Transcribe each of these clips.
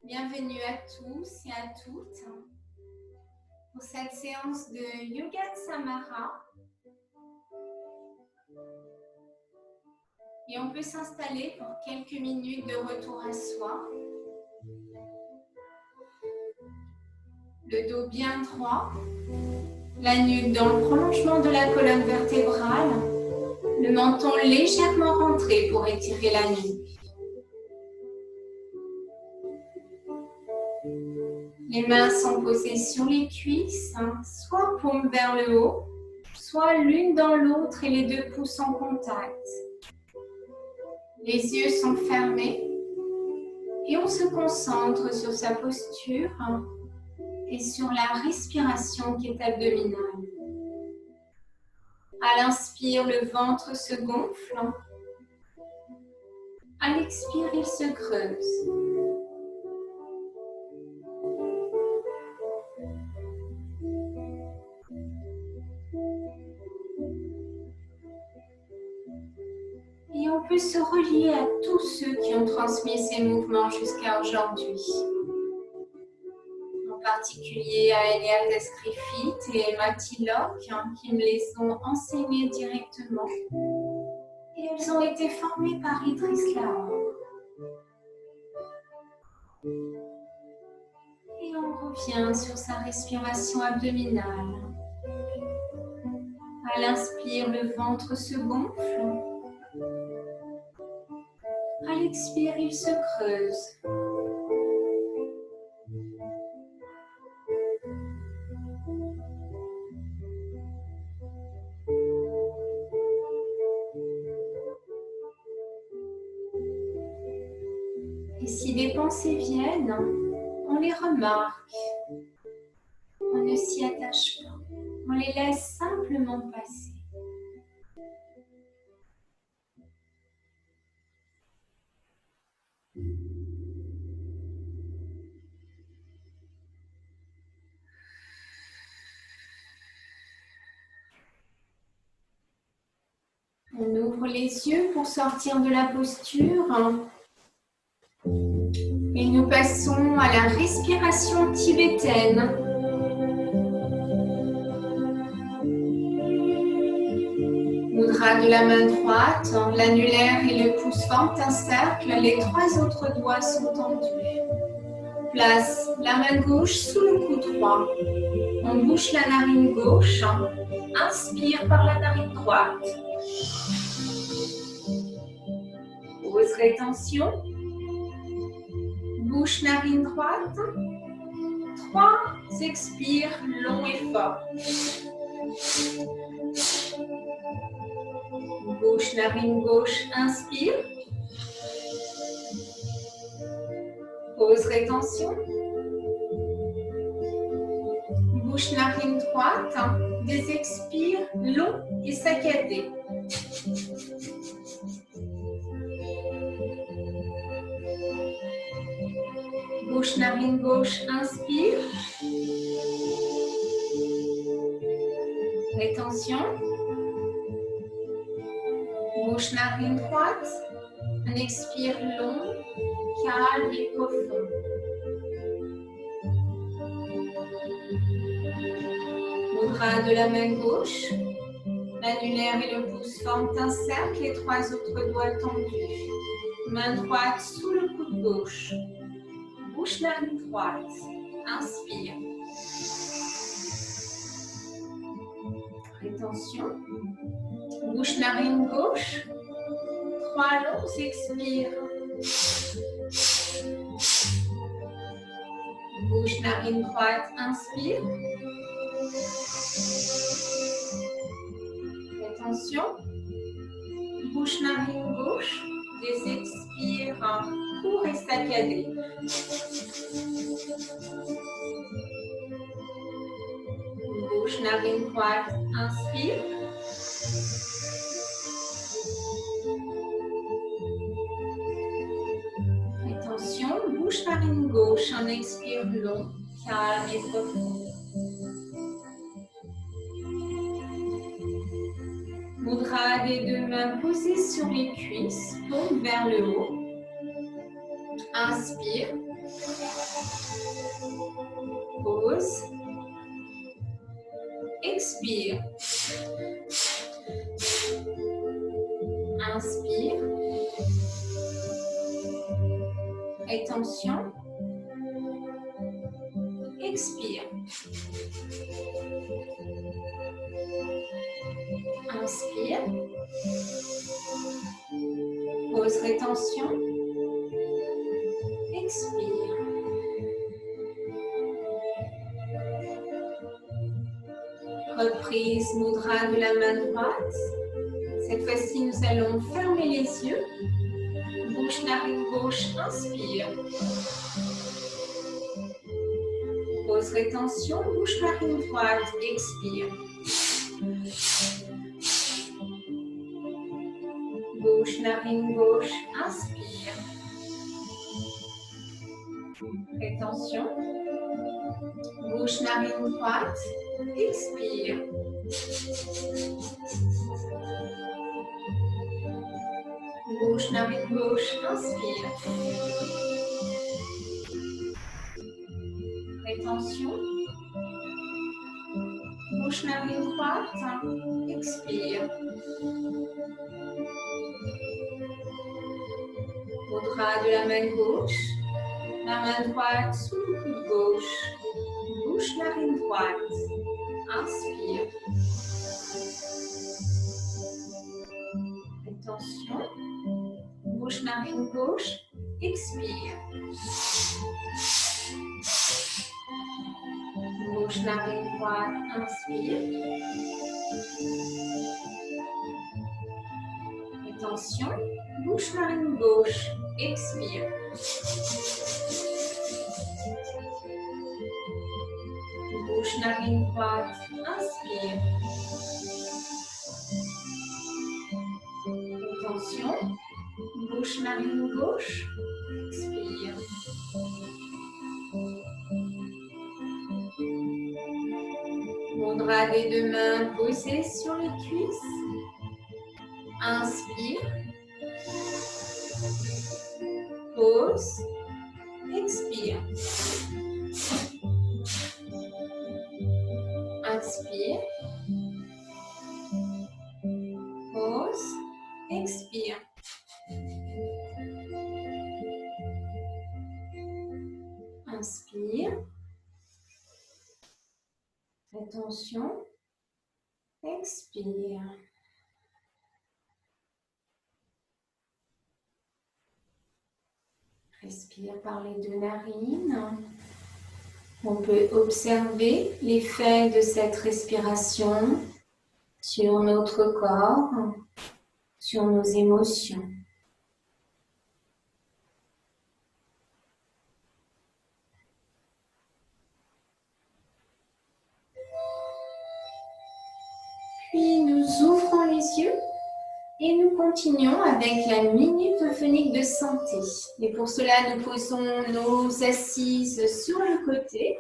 Bienvenue à tous et à toutes pour cette séance de Yoga Samara. Et on peut s'installer pour quelques minutes de retour à soi. Le dos bien droit, la nuque dans le prolongement de la colonne vertébrale, le menton légèrement rentré pour étirer la nuque. Les mains sont posées sur les cuisses, soit paume vers le haut, soit l'une dans l'autre et les deux pouces en contact. Les yeux sont fermés et on se concentre sur sa posture et sur la respiration qui est abdominale. À l'inspire, le ventre se gonfle. À l'expire, il se creuse. Et on peut se relier à tous ceux qui ont transmis ces mouvements jusqu'à aujourd'hui. En particulier à Eliade Escrifit et Emma Tilok qui me les ont enseignés directement. Et elles ont été formées par Idriss Lahore. Et on revient sur sa respiration abdominale. À l'inspire, le ventre se gonfle. À l'expire, il se creuse. Et si des pensées viennent, on les remarque. On ne s'y attache pas. On les laisse simplement passer. On ouvre les yeux pour sortir de la posture. Et nous passons à la respiration tibétaine. Mudra de la main droite, l'annulaire et le pouce forment un cercle, les trois autres doigts sont tendus. Place la main gauche sous le cou droit. On bouche la narine gauche. Inspire par la narine droite. Pause rétention. Bouche narine droite. 3. Expire long et fort. Bouche narine gauche. Inspire. Pause rétention. Bouche narine droite, des expires longs et saccadés. Bouche narine gauche, inspire. Rétention. Bouche narine droite, un expire long, calme et profond. Mudra de la main gauche, l'annulaire et le pouce forment un cercle, les trois autres doigts tendus. Main droite sous le coude gauche. Bouche narine droite. Inspire. Rétention. Bouche narine gauche. 3 longs expire. Bouche narine droite. Inspire. Rétention. Bouche narine gauche. Des expires courts et saccadés. Bouche narine droite. Inspire. Rétention. Bouche narine gauche. Un expire long, calme et profond. Mudra des deux mains posées sur les cuisses, paume vers le haut. Inspire. Pause. Expire. Inspire. Rétention. Expire. Inspire. Pause, rétention. Expire. Reprise mudra de la main droite. Cette fois-ci, nous allons fermer les yeux. Bouche, narine gauche, inspire. Pause, rétention, bouche, narine droite, expire. Bouche, narine gauche, inspire. Rétention. Bouche, narine droite, expire. Bouche, narine gauche, inspire. Rétention. Bouche, narine droite, expire. Mudra de la main gauche. La main droite sous le coude gauche. Bouche, narine droite. Inspire. Rétention. Bouche, narine gauche. Expire. Bouche, narine droite. Inspire. Rétention. Bouche, narine gauche. Expire. Bouche, narine droite. Inspire. Rétention. Bouche, narine gauche. Expire. Mudra des deux mains posées sur les cuisses. Inspire. Pause. Expire. Inspire. Pause. Expire. Inspire. Attention. Expire. Respire par les deux narines. On peut observer l'effet de cette respiration sur notre corps, sur nos émotions. Puis nous ouvrons les yeux et nous continuons avec la minute euphonique de santé. Et pour cela, nous posons nos assises sur le côté.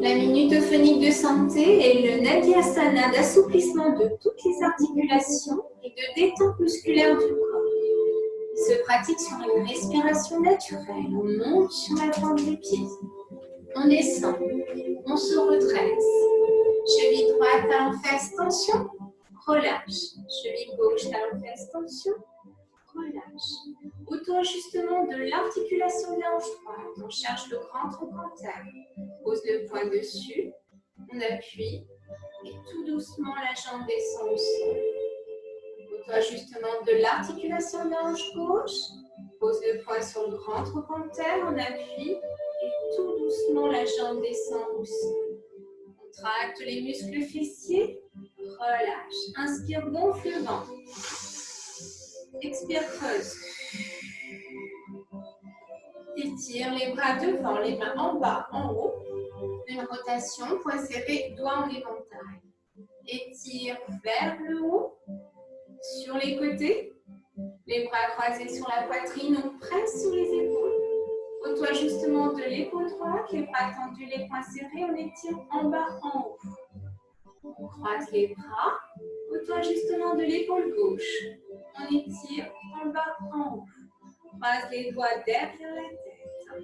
La minute euphonique de santé est le Nadyasana d'assouplissement de toutes les articulations et de détente musculaire du corps. Il se pratique sur une respiration naturelle. On monte sur la pointe des pieds. On descend. On se redresse. Cheville droite, talon fesse, tension. Relâche. Cheville gauche, talon fesse, tension. Relâche. Auto-ajustement de l'articulation de la hanche droite. On cherche le grand trochanter. Pose le poing dessus. On appuie. Et tout doucement, la jambe descend au sol. Auto-ajustement de l'articulation de la hanche gauche. Pose le poing sur le grand trochanter. On appuie. Et tout doucement, la jambe descend au sol. Contracte les muscles fessiers. Relâche. Inspire, gonfle le ventre. Expire, creuse. Étire les bras devant, les mains en bas, en haut. Une rotation, poing serré, doigt en éventail. Étire vers le haut, sur les côtés. Les bras croisés sur la poitrine, on presse sur les épaules. Auto-ajustement de l'épaule droite, les bras tendus, les poings serrés, on étire en bas, en haut. On croise les bras, Auto-ajustement de l'épaule gauche. On étire en bas, en haut. Croise les doigts derrière la tête.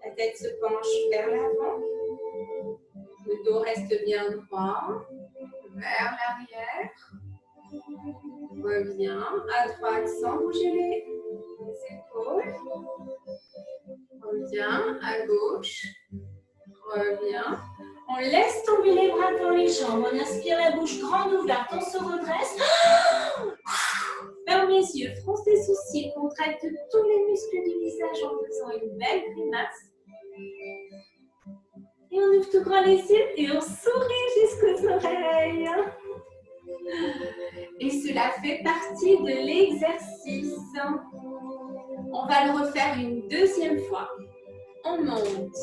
La tête se penche vers l'avant. Le dos reste bien droit. Vers l'arrière. Reviens à droite sans bouger les épaules. Reviens à gauche. Reviens. On laisse tomber les bras dans les jambes. On inspire la bouche grande ouverte. On se redresse. Ferme les yeux. Fronce les sourcils. Contracte tous les muscles du visage en faisant une belle grimace. Et on ouvre tout grand les yeux et on sourit jusqu'aux oreilles. Et cela fait partie de l'exercice. On va le refaire une deuxième fois. On monte,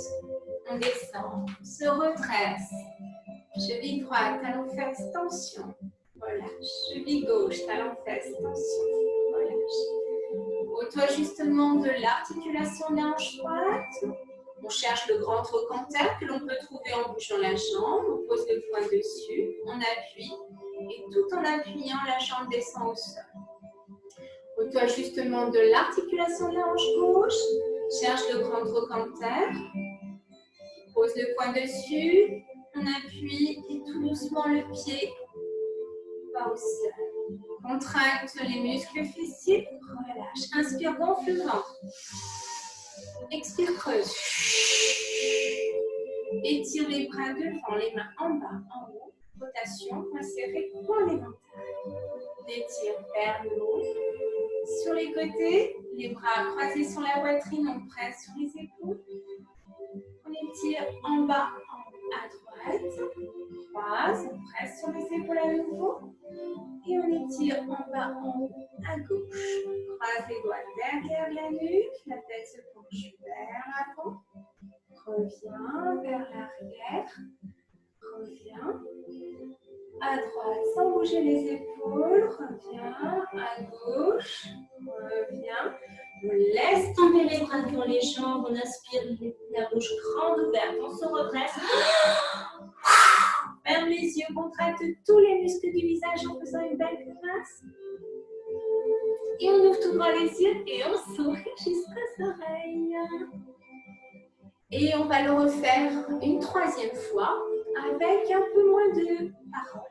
on descend, on se redresse. Cheville droite, talon fesse, tension. Relâche. Cheville gauche, talon fesse, tension. Relâche. Auto-ajustement de l'articulation de la hanche droite. On cherche le grand trochanter que l'on peut trouver en bougeant la jambe. On pose le poing dessus, on appuie. Et tout en appuyant, la jambe descend au sol. Auto-ajustement de l'articulation de la hanche gauche. Cherche le grand trochanter. Pose le poing dessus. On appuie et tout doucement le pied va au sol. Contracte les muscles fessiers. Relâche. Inspire, gonfle le ventre. Expire, creuse. Étire les bras devant, les mains en bas, en haut. Rotation, poing serré, point l'éventail. Étire vers le haut. Sur les côtés, les bras croisés sur la poitrine, on presse sur les épaules. On étire en bas, en haut, à droite. Croise, on presse sur les épaules à nouveau. Et on étire en bas, en haut, à gauche. Croise les doigts derrière la nuque. La tête se penche vers l'avant. Reviens vers l'arrière. Reviens. À droite, sans bouger les épaules. Reviens. À gauche. Reviens. On laisse tomber les bras dans les jambes. On inspire la bouche grande ouverte. On se redresse. Ferme les yeux. Contracte tous les muscles du visage en faisant une belle grimace. Et on ouvre tout droit les yeux et on sourit jusqu'aux oreilles. Et on va le refaire une troisième fois avec un peu moins de paroles.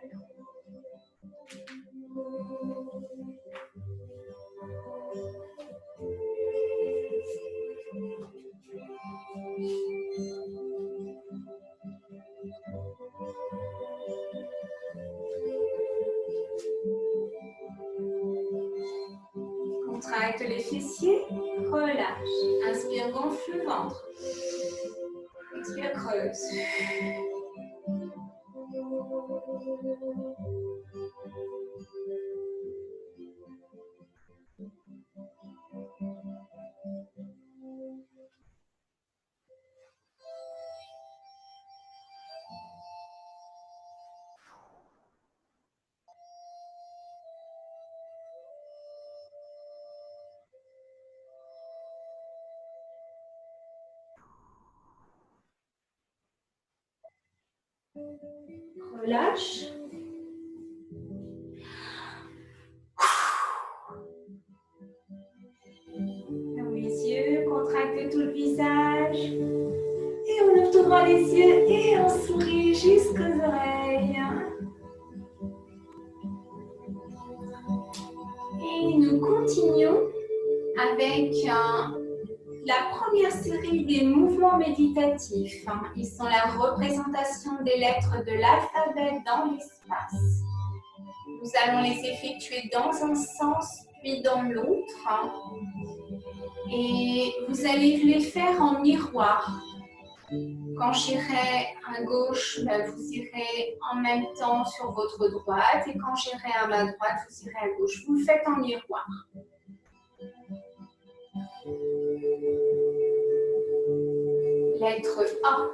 Contracte les fessiers, relâche. Inspire, gonfle le ventre. Expire, creuse. Relâche. Ferme les yeux, contracte tout le visage. Et on ouvre tout droit les yeux et on sourit jusqu'aux oreilles. Et nous continuons avec la première série des mouvements méditatifs. Ils sont la représentation des lettres de l'alphabet dans l'espace. Nous allons les effectuer dans un sens puis dans l'autre. Et vous allez les faire en miroir. Quand j'irai à gauche, vous irez en même temps sur votre droite. Et quand j'irai à ma droite, vous irez à gauche. Vous le faites en miroir. Lettre A.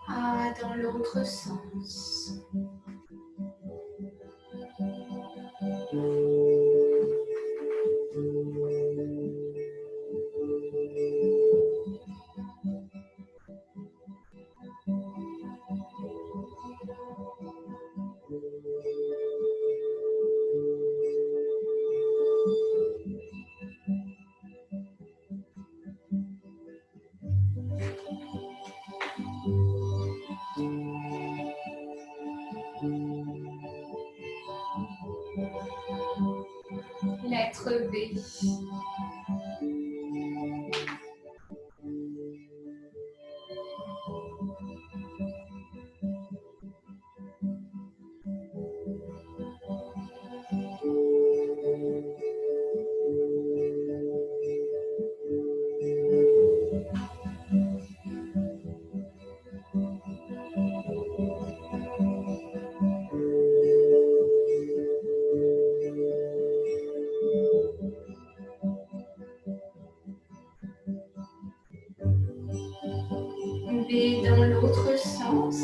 A dans l'autre sens. Lettre B. B dans l'autre sens.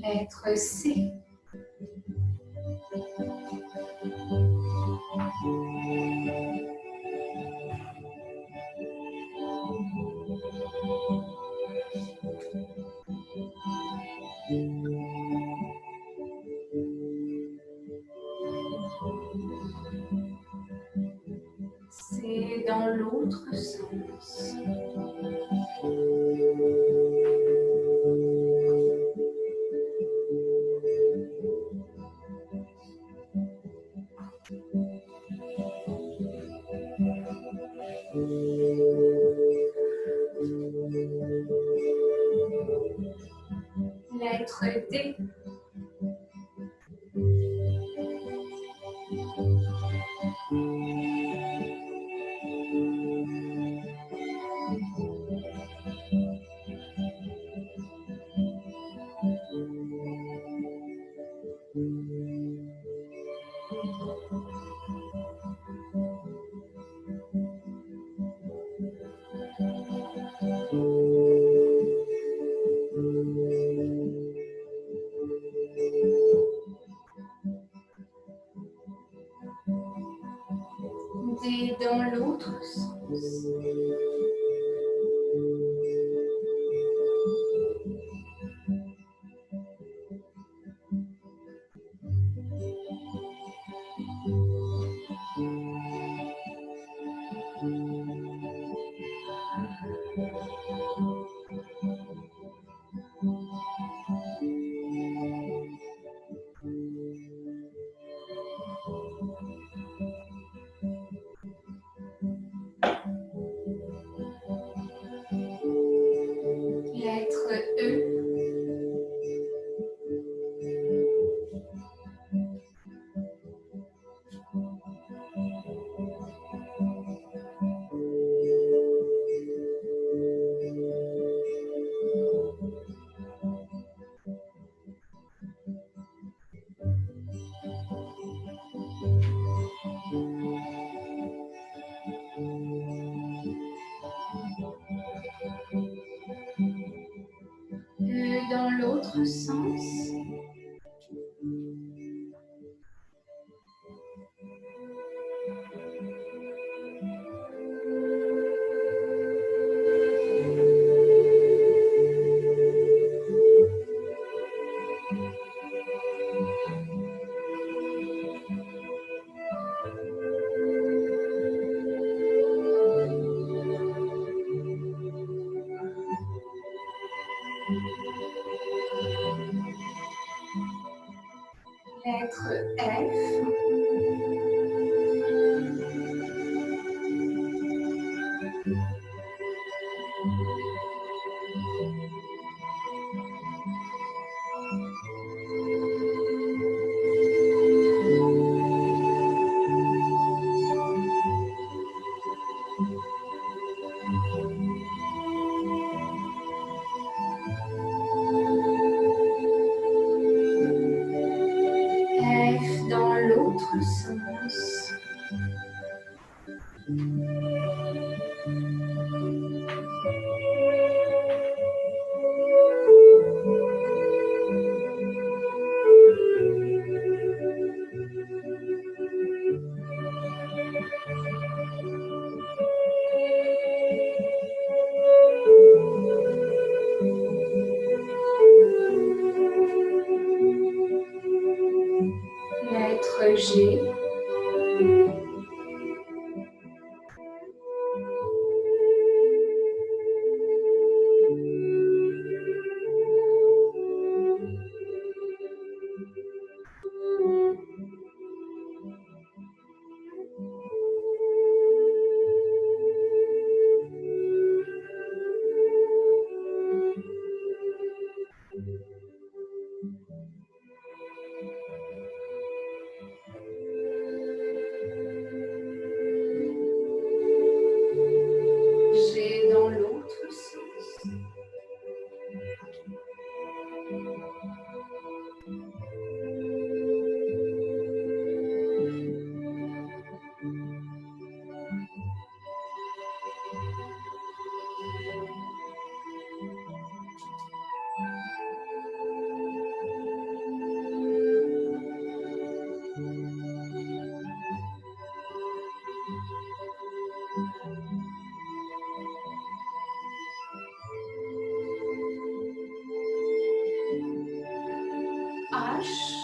Lettre C. C dans l'autre sens. Lettre D. D dans l'autre sens. Lettre E. E dans l'autre sens. Lettre G. G dans l'autre sens. H.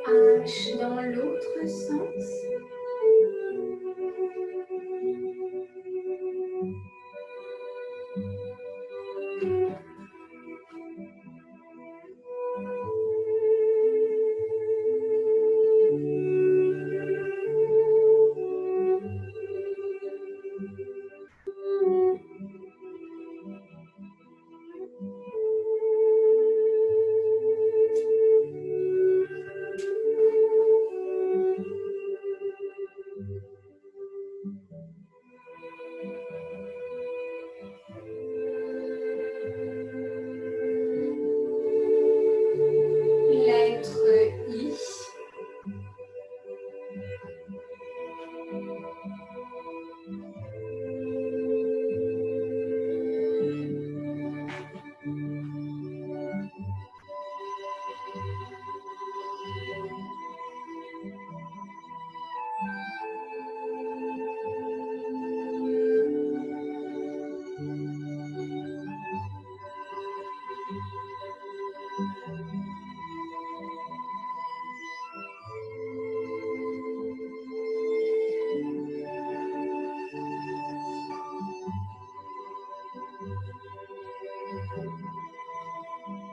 H dans l'autre sens. Lettre I.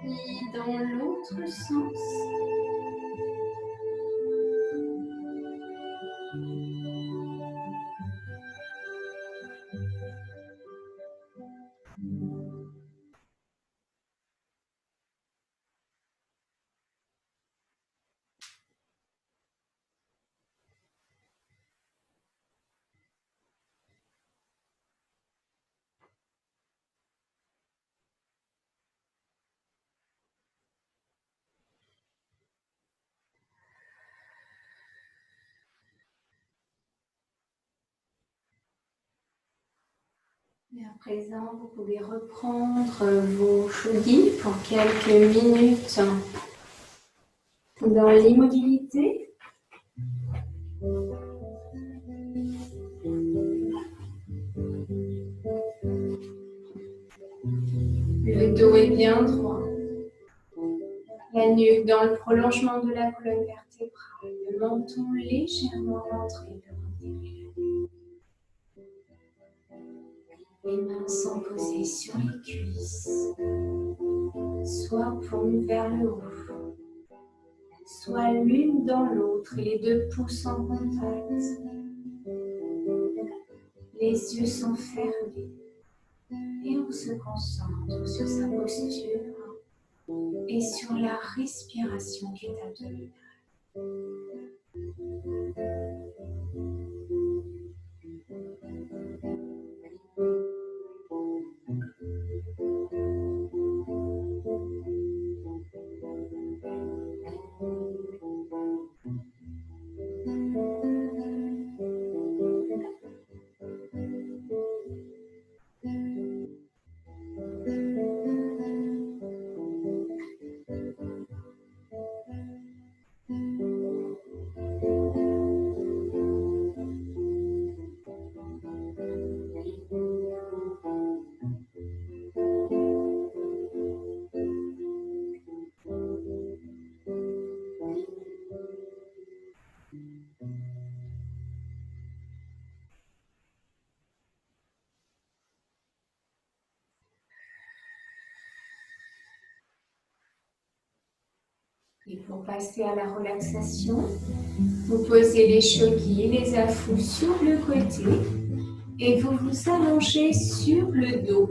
I dans l'autre sens. Et à présent, vous pouvez reprendre vos chougis pour quelques minutes dans l'immobilité. Le dos est bien droit. La nuque dans le prolongement de la colonne vertébrale. Le menton légèrement rentré vers l'intérieur. Les mains sont posées sur les cuisses, soit paumes vers le haut, soit l'une dans l'autre et les deux pouces en contact. Les yeux sont fermés et on se concentre sur sa posture et sur la respiration qui est abdominale. Et pour passer à la relaxation, vous posez les chevilles, les affous sur le côté et vous vous allongez sur le dos.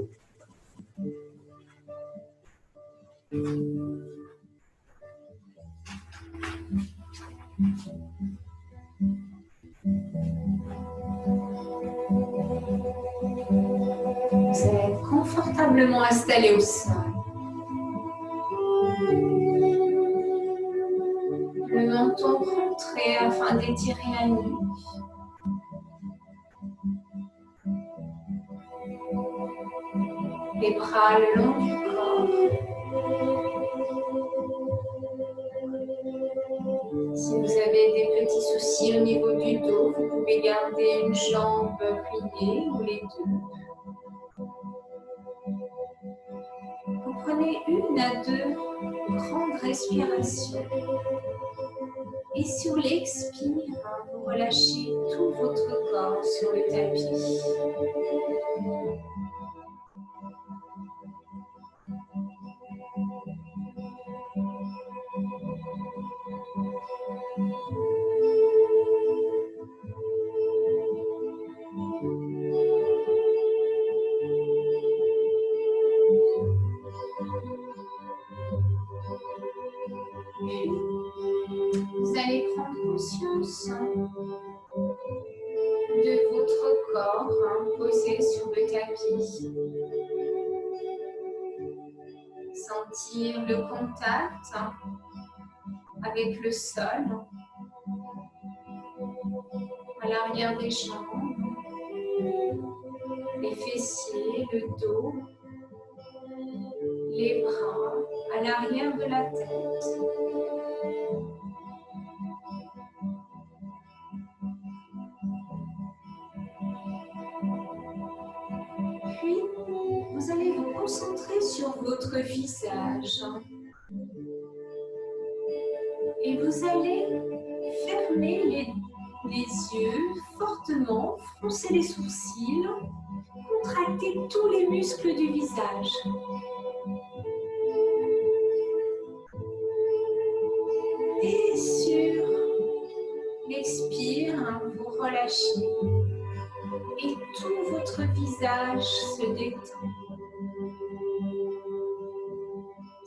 Vous allez être confortablement installé au sol. Le menton rentré afin d'étirer la nuque. Les bras le long du corps. Si vous avez des petits soucis au niveau du dos, vous pouvez garder une jambe pliée ou les deux. Vous prenez une à deux grandes respirations. Et sur l'expire, vous relâchez tout votre corps sur le tapis. Vous allez prendre conscience de votre corps posé sur le tapis. Sentir le contact avec le sol, à l'arrière des jambes, les fessiers, le dos, les bras, à l'arrière de la tête. Puis, vous allez vous concentrer sur votre visage. Et vous allez fermer les yeux fortement, froncer les sourcils, contracter tous les muscles du visage. Et sur l'expire, vous relâchez. Et tout votre visage se détend.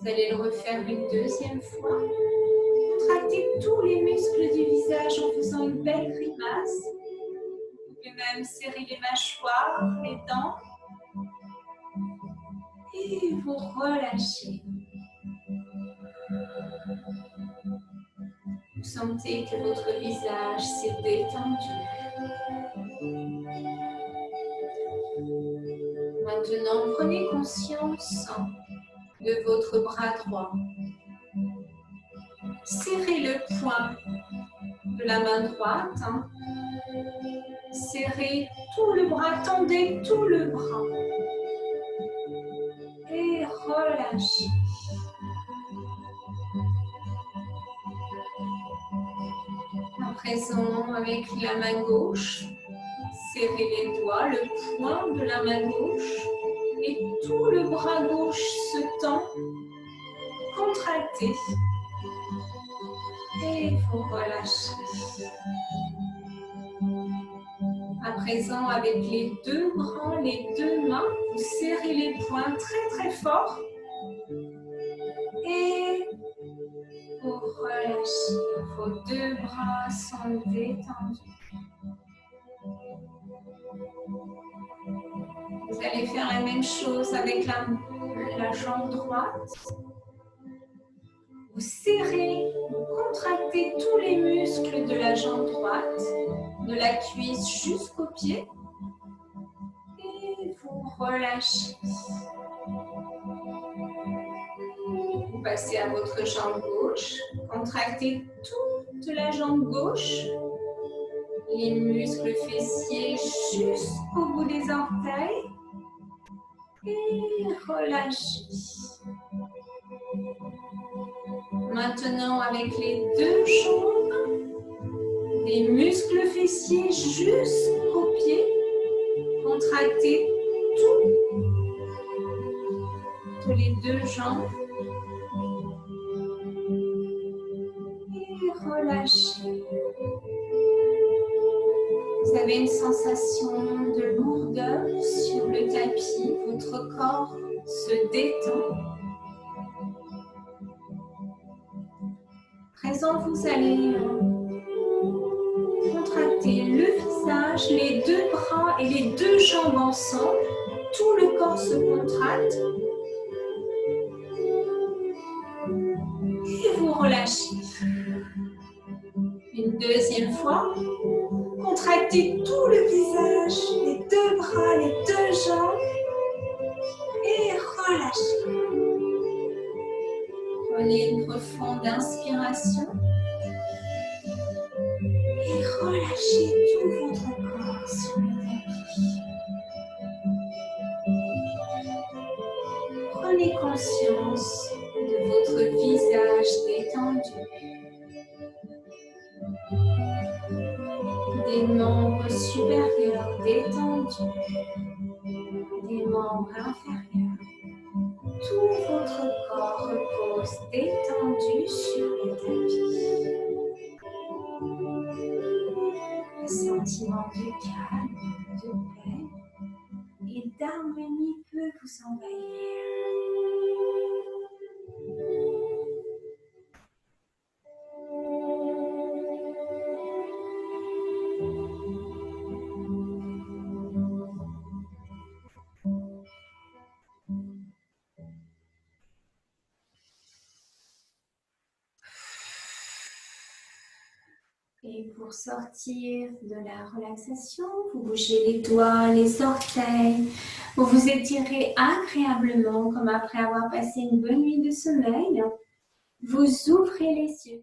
Vous allez le refaire une deuxième fois. Contractez tous les muscles du visage en faisant une belle grimace. Vous pouvez même serrer les mâchoires, les dents. Et vous relâchez. Vous sentez que votre visage s'est détendu. Maintenant, prenez conscience de votre bras droit. Serrez le poing de la main droite. Serrez tout le bras, tendez tout le bras. Et relâchez. À présent, avec la main gauche, serrez les doigts, le poing de la main gauche et tout le bras gauche se tend, contracté. Et vous relâchez. À présent, avec les deux bras, les deux mains, vous serrez les poings très très fort. Et vous relâchez. Vos deux bras sont détendus. Vous allez faire la même chose avec la jambe droite. Vous serrez, vous contractez tous les muscles de la jambe droite, de la cuisse jusqu'au pied. Et vous relâchez. Vous passez à votre jambe gauche. Contractez toute la jambe gauche. Les muscles fessiers jusqu'au bout des orteils. Et relâchez. Maintenant, avec les deux jambes, les muscles fessiers jusqu'aux pieds. Contractez toutes les deux jambes. Et relâchez. Vous avez une sensation de lourdeur sur le tapis. Votre corps se détend. À présent, vous allez contracter le visage, les deux bras et les deux jambes ensemble. Tout le corps se contracte. Et vous relâchez. Une deuxième fois. Contractez tout le visage, les deux bras, les deux jambes. Et relâchez. Prenez une profonde inspiration. Et relâchez tout votre corps sur le tapis. Prenez conscience de votre visage détendu. Des membres supérieurs détendus. Des membres inférieurs. Tout votre corps repose détendu sur le tapis. Un sentiment de calme, de paix et d'harmonie peut vous envahir. Et pour sortir de la relaxation, vous bougez les doigts, les orteils, vous vous étirez agréablement comme après avoir passé une bonne nuit de sommeil. Vous ouvrez les yeux.